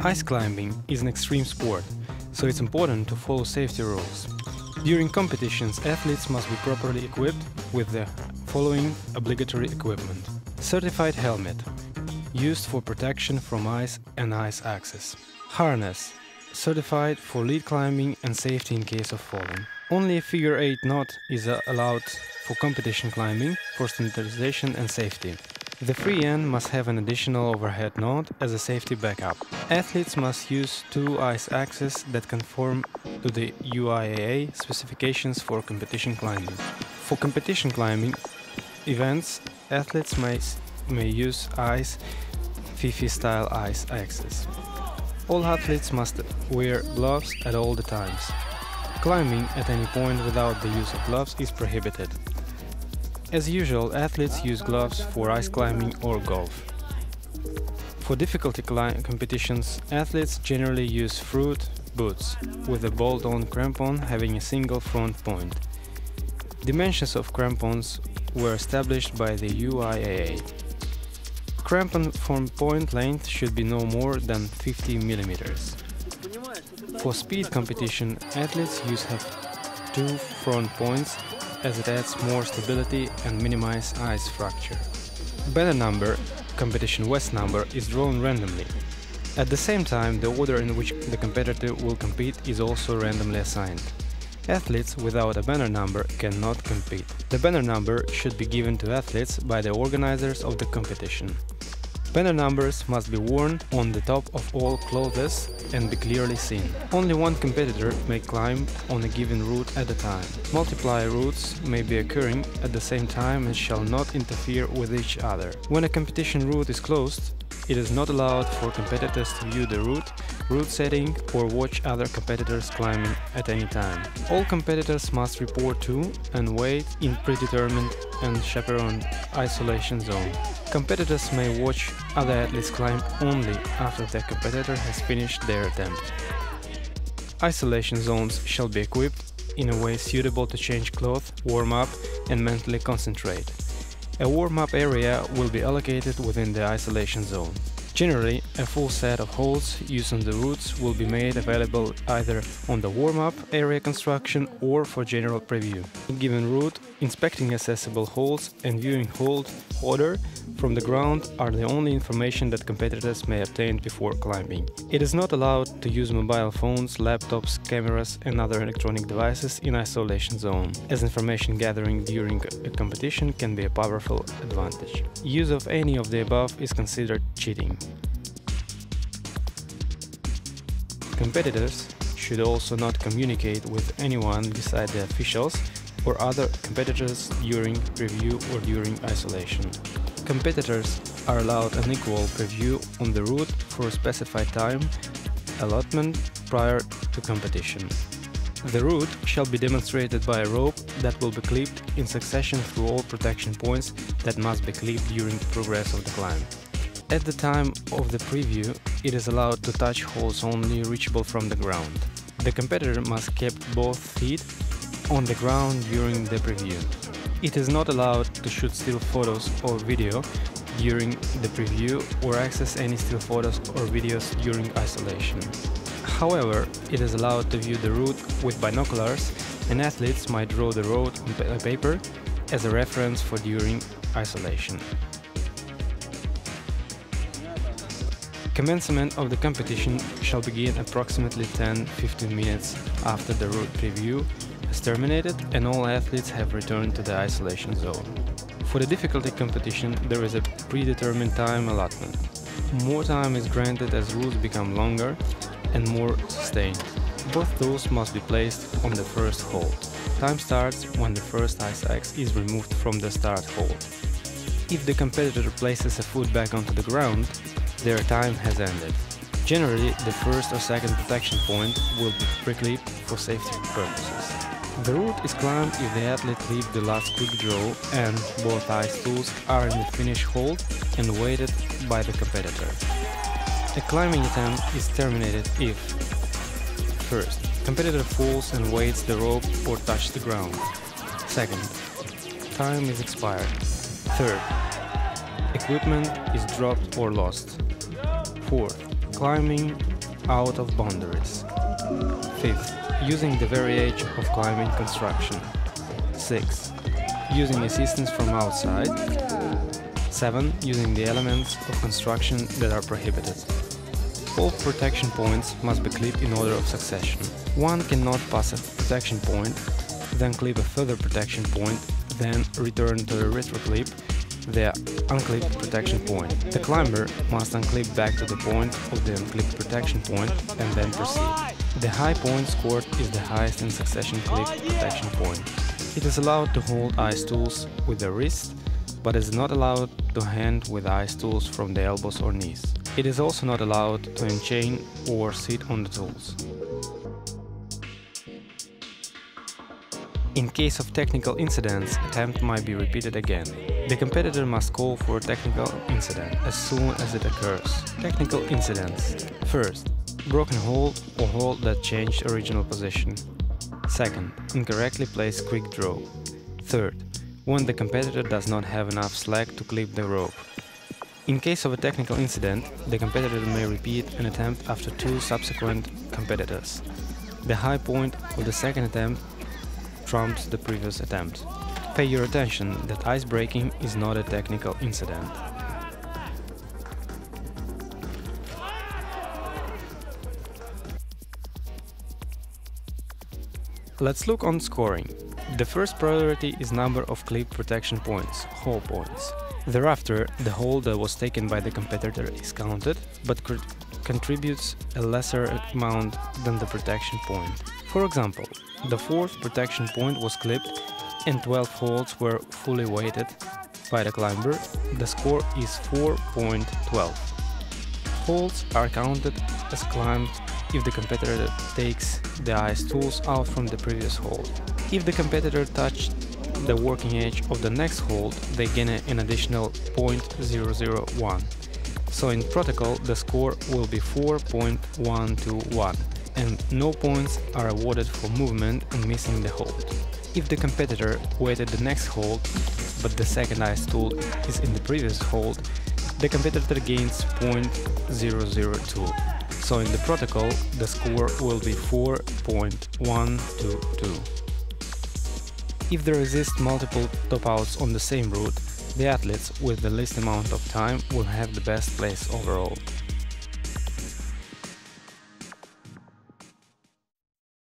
Ice climbing is an extreme sport, so it's important to follow safety rules. During competitions, athletes must be properly equipped with the following obligatory equipment. Certified helmet, used for protection from ice and ice access. Harness, certified for lead climbing and safety in case of falling. Only a figure 8 knot is allowed for competition climbing for standardization and safety. The free end must have an additional overhead knot as a safety backup. Athletes must use 2 ice axes that conform to the UIAA specifications for competition climbing. For competition climbing events, athletes may use ice FIFI style ice axes. All athletes must wear gloves at all the times. Climbing at any point without the use of gloves is prohibited. As usual, athletes use gloves for ice climbing or golf. For difficulty competitions, athletes generally use fruit boots with a bolt-on crampon having a single front point. Dimensions of crampons were established by the UIAA. Crampon front point length should be no more than 50 mm. For speed competition, athletes have 2 front points as it adds more stability and minimizes ice fracture. Banner number, competition West number, is drawn randomly. At the same time, the order in which the competitor will compete is also randomly assigned. Athletes without a banner number cannot compete. The banner number should be given to athletes by the organizers of the competition. Banner numbers must be worn on the top of all clothes and be clearly seen. Only one competitor may climb on a given route at a time. Multiple routes may be occurring at the same time and shall not interfere with each other. When a competition route is closed, it is not allowed for competitors to view the route setting, or watch other competitors climbing at any time. All competitors must report to and wait in predetermined and chaperoned isolation zone. Competitors may watch other athletes climb only after their competitor has finished their attempt. Isolation zones shall be equipped in a way suitable to change clothes, warm up and mentally concentrate. A warm-up area will be allocated within the isolation zone. Generally, a full set of holes used on the routes will be made available either on the warm-up area construction or for general preview. In a given route, inspecting accessible holes and viewing hold order from the ground are the only information that competitors may obtain before climbing. It is not allowed to use mobile phones, laptops, cameras and other electronic devices in isolation zone, as information gathering during a competition can be a powerful advantage. Use of any of the above is considered cheating. Competitors should also not communicate with anyone beside the officials or other competitors during preview or during isolation. Competitors are allowed an equal preview on the route for a specified time allotment prior to competition. The route shall be demonstrated by a rope that will be clipped in succession through all protection points that must be clipped during the progress of the climb. At the time of the preview, it is allowed to touch holes only reachable from the ground. The competitor must keep both feet on the ground during the preview. It is not allowed to shoot still photos or video during the preview or access any still photos or videos during isolation. However, it is allowed to view the route with binoculars, and athletes might draw the route on paper as a reference for during isolation. Commencement of the competition shall begin approximately 10-15 minutes after the route preview has terminated and all athletes have returned to the isolation zone. For the difficulty competition, there is a predetermined time allotment. More time is granted as routes become longer and more sustained. Both those must be placed on the first hold. Time starts when the first ice axe is removed from the start hold. If the competitor places a foot back onto the ground, their time has ended. Generally, the first or second protection point will be pre-clipped for safety purposes. The route is climbed if the athlete clips the last quick draw and both ice tools are in the finish hold and weighted by the competitor. A climbing attempt is terminated if: first, competitor falls and weights the rope or touches the ground. Second, time is expired. Third, equipment is dropped or lost. Fourth, climbing out of boundaries. 5th, using the variation of climbing construction. 6th, using assistance from outside. 7. Using the elements of construction that are prohibited. All protection points must be clipped in order of succession. One cannot pass a protection point, then clip a further protection point, then return to the retro-clip the unclipped protection point. The climber must unclip back to the point of the unclipped protection point and then proceed. The high point scored is the highest in succession clip protection point. It is allowed to hold ice tools with the wrist, but is not allowed to hand with ice tools from the elbows or knees. It is also not allowed to enchain or sit on the tools. In case of technical incidents, attempt might be repeated again. The competitor must call for a technical incident as soon as it occurs. Technical incidents. First, broken hold or hold that changed original position. Second, incorrectly placed quick draw. Third, when the competitor does not have enough slack to clip the rope. In case of a technical incident, the competitor may repeat an attempt after 2 subsequent competitors. The high point of the second attempt trumps the previous attempt. Pay your attention that ice breaking is not a technical incident. Let's look on scoring. The first priority is number of clip protection points, hole points. Thereafter, the hole that was taken by the competitor is counted, but contributes a lesser amount than the protection point. For example, the 4th protection point was clipped and 12 holes were fully weighted by the climber. The score is 4.12. Holes are counted as climbed if the competitor takes the ice tools out from the previous hole. If the competitor touched the working edge of the next hole, they gain an additional 0.001. So in protocol the score will be 4.121 and no points are awarded for movement and missing the hold. If the competitor weighted the next hold, but the second ice tool is in the previous hold, the competitor gains 0.002. So in the protocol, the score will be 4.122. If there exist multiple top-outs on the same route, the athletes with the least amount of time will have the best place overall.